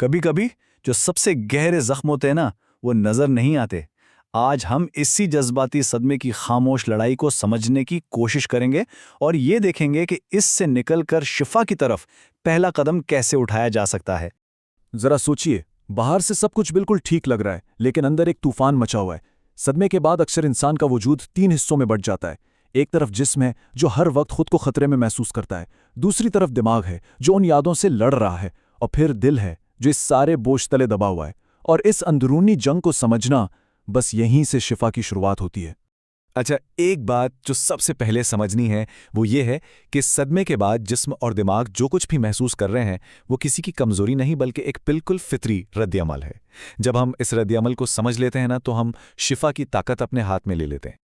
کبھی کبھی جو سب سے گہرے زخم ہوتے ہیں نا وہ نظر نہیں آتے۔ آج ہم اسی جذباتی صدمے کی خاموش لڑائی کو سمجھنے کی کوشش کریں گے اور یہ دیکھیں گے کہ اس سے نکل کر شفا کی طرف پہلا قدم کیسے اٹھایا جا سکتا ہے۔ ذرا سوچئے، باہر سے سب کچھ بالکل ٹھیک لگ رہا ہے لیکن اندر ایک طوفان مچا ہوا ہے۔ صدمے کے بعد اکثر انسان کا وجود 3 حصوں میں بٹ جاتا ہے۔ ایک طرف جسم ہے جو ہر وقت خود کو خطرے میں محسوس کرتا ہے، دوسری طرف دماغ ہے جو ان یادوں سے لڑ رہا ہے، اور پھر دل ہے جو اس سارے بوجھ تلے دبا ہوا ہے۔ اور اس اندرونی جنگ کو سمجھنا، بس یہیں سے شفا کی شروعات ہوتی ہے۔ اچھا، ایک بات جو سب سے پہلے سمجھنی ہے وہ یہ ہے کہ صدمے کے بعد جسم اور دماغ جو کچھ بھی محسوس کر رہے ہیں وہ کسی کی کمزوری نہیں بلکہ ایک بالکل فطری رد عمل ہے۔ جب ہم اس رد عمل کو سمجھ لیتے ہیں نا تو ہم شفا کی طاقت اپنے ہاتھ میں لے لیتے ہیں۔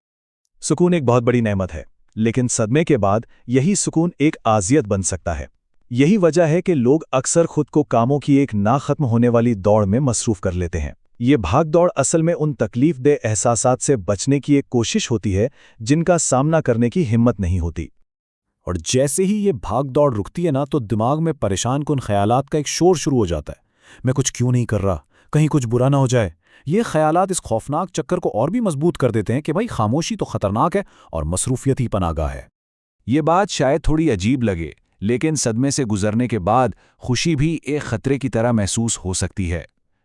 سکون ایک بہت بڑی نعمت ہے، لیکن صدمے کے بعد یہی سکون ایک اذیت بن سکتا ہے۔ یہی وجہ ہے کہ لوگ اکثر خود کو کاموں کی ایک نہ ختم ہونے والی دوڑ میں مصروف کر لیتے ہیں۔ یہ بھاگ دوڑ اصل میں ان تکلیف دہ احساسات سے بچنے کی ایک کوشش ہوتی ہے جن کا سامنا کرنے کی ہمت نہیں ہوتی۔ اور جیسے ہی یہ بھاگ دوڑ رکتی ہے نا تو دماغ میں پریشان کن خیالات کا ایک شور شروع ہو جاتا ہے۔ میں کچھ کیوں نہیں کر رہا، کہیں کچھ برا نہ ہو جائے۔ یہ خیالات اس خوفناک چکر کو اور بھی مضبوط کر دیتے ہیں کہ بھائی خاموشی تو خطرناک ہے اور مصروفیت ہی پناہ گاہ ہے۔ یہ بات شاید تھوڑی عجیب لگے، لیکن صدمے سے گزرنے کے بعد خوشی بھی ایک خطرے کی طرح محسوس ہو سکتی ہے۔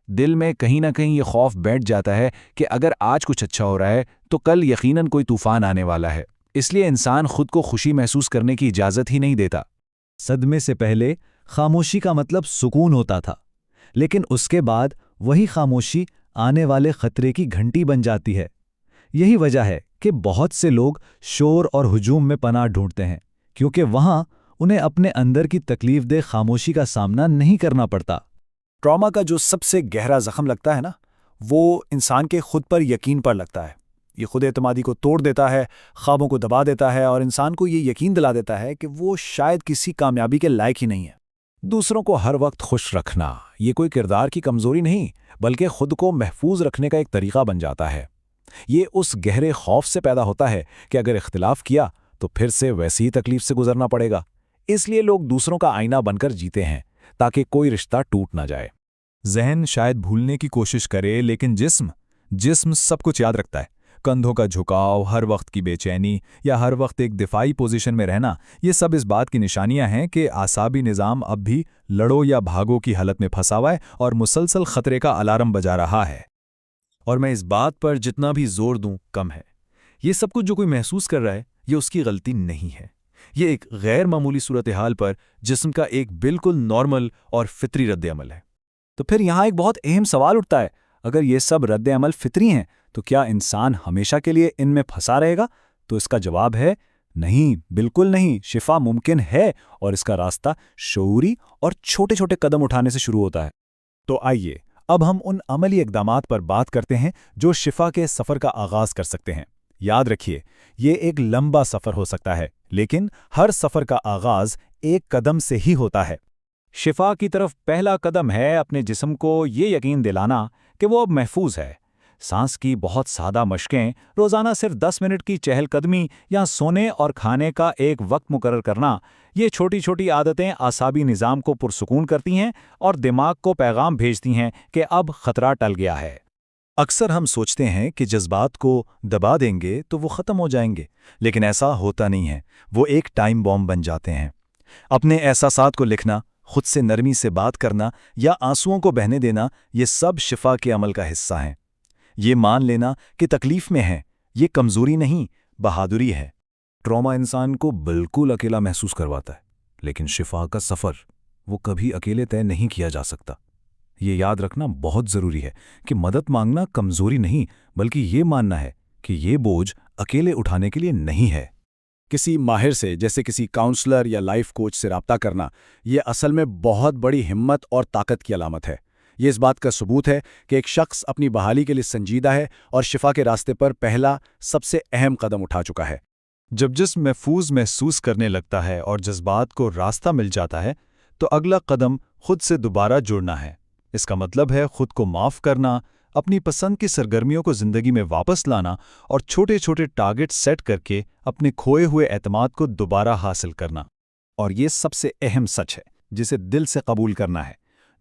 دل میں کہیں نہ کہیں یہ خوف بیٹھ جاتا ہے کہ اگر آج کچھ اچھا ہو رہا ہے تو کل یقیناً کوئی طوفان آنے والا ہے۔ اس لیے انسان خود کو خوشی محسوس کرنے کی اجازت ہی نہیں دیتا۔ صدمے سے پہلے خاموشی کا مطلب سکون ہوتا تھا، لیکن اس کے بعد وہی خاموشی آنے والے خطرے کی گھنٹی بن جاتی ہے۔ یہی وجہ ہے کہ بہت سے لوگ شور اور ہجوم میں پناہ ڈھونڈتے ہیں، کیونکہ وہاں انہیں اپنے اندر کی تکلیف دہ خاموشی کا سامنا نہیں کرنا پڑتا۔ ٹراما کا جو سب سے گہرا زخم لگتا ہے نا وہ انسان کے خود پر یقین پر لگتا ہے۔ یہ خود اعتمادی کو توڑ دیتا ہے، خوابوں کو دبا دیتا ہے اور انسان کو یہ یقین دلا دیتا ہے کہ وہ شاید کسی کامیابی کے لائق ہی نہیں ہے۔ دوسروں کو ہر وقت خوش رکھنا یہ کوئی کردار کی کمزوری نہیں بلکہ خود کو محفوظ رکھنے کا ایک طریقہ بن جاتا ہے۔ یہ اس گہرے خوف سے پیدا ہوتا ہے کہ اگر اختلاف کیا تو پھر سے ویسی ہی تکلیف سے گزرنا پڑے گا۔ اس لیے لوگ دوسروں کا آئینہ بن کر جیتے ہیں تاکہ کوئی رشتہ ٹوٹ نہ جائے۔ ذہن شاید بھولنے کی کوشش کرے لیکن جسم سب کچھ یاد رکھتا ہے۔ کندھوں کا جھکاؤ، ہر وقت کی بے چینی یا ہر وقت ایک دفاعی پوزیشن میں رہنا، یہ سب اس بات کی نشانیاں ہیں کہ اعصابی نظام اب بھی لڑو یا بھاگو کی حالت میں پھنسا ہوا ہے اور مسلسل خطرے کا الارم بجا رہا ہے۔ اور میں اس بات پر جتنا بھی زور دوں کم ہے۔ یہ سب کچھ جو کوئی محسوس کر رہا ہے یہ اس کی غلطی نہیں ہے۔ یہ ایک غیر معمولی صورتحال پر جسم کا ایک بالکل نارمل اور فطری رد عمل ہے۔ تو پھر یہاں ایک بہت اہم سوال اٹھتا ہے، اگر یہ سب رد عمل فطری ہیں تو کیا انسان ہمیشہ کے لیے ان میں پھنسا رہے گا؟ تو اس کا جواب ہے نہیں، بالکل نہیں۔ شفا ممکن ہے اور اس کا راستہ شعوری اور چھوٹے چھوٹے قدم اٹھانے سے شروع ہوتا ہے۔ تو آئیے اب ہم ان عملی اقدامات پر بات کرتے ہیں جو شفا کے سفر کا آغاز کر سکتے ہیں۔ یاد رکھیے، یہ ایک لمبا سفر ہو سکتا ہے لیکن ہر سفر کا آغاز ایک قدم سے ہی ہوتا ہے۔ شفا کی طرف پہلا قدم ہے اپنے جسم کو یہ یقین دلانا کہ وہ اب محفوظ ہے۔ سانس کی بہت سادہ مشقیں، روزانہ صرف 10 منٹ کی چہل قدمی یا سونے اور کھانے کا ایک وقت مقرر کرنا، یہ چھوٹی چھوٹی عادتیں اعصابی نظام کو پرسکون کرتی ہیں اور دماغ کو پیغام بھیجتی ہیں کہ اب خطرہ ٹل گیا ہے۔ اکثر ہم سوچتے ہیں کہ جذبات کو دبا دیں گے تو وہ ختم ہو جائیں گے، لیکن ایسا ہوتا نہیں ہے۔ وہ ایک ٹائم بم بن جاتے ہیں۔ اپنے احساسات کو لکھنا، خود سے نرمی سے بات کرنا یا آنسوؤں کو بہنے دینا، یہ سب شفا کے عمل کا حصہ ہیں۔ یہ مان لینا کہ تکلیف میں ہے، یہ کمزوری نہیں، بہادری ہے۔ ٹراما انسان کو بالکل اکیلا محسوس کرواتا ہے، لیکن شفا کا سفر وہ کبھی اکیلے طے نہیں کیا جا سکتا۔ یہ یاد رکھنا بہت ضروری ہے کہ مدد مانگنا کمزوری نہیں بلکہ یہ ماننا ہے کہ یہ بوجھ اکیلے اٹھانے کے لیے نہیں ہے۔ کسی ماہر سے جیسے کسی کاؤنسلر یا لائف کوچ سے رابطہ کرنا یہ اصل میں بہت بڑی ہمت اور طاقت کی علامت ہے۔ یہ اس بات کا ثبوت ہے کہ ایک شخص اپنی بحالی کے لیے سنجیدہ ہے اور شفا کے راستے پر پہلا سب سے اہم قدم اٹھا چکا ہے۔ جب جسم محفوظ محسوس کرنے لگتا ہے اور جذبات کو راستہ مل جاتا ہے تو اگلا قدم خود سے دوبارہ جڑنا ہے۔ اس کا مطلب ہے خود کو معاف کرنا، اپنی پسند کی سرگرمیوں کو زندگی میں واپس لانا اور چھوٹے چھوٹے ٹارگٹ سیٹ کر کے اپنے کھوئے ہوئے اعتماد کو دوبارہ حاصل کرنا۔ اور یہ سب سے اہم سچ ہے جسے دل سے قبول کرنا ہے۔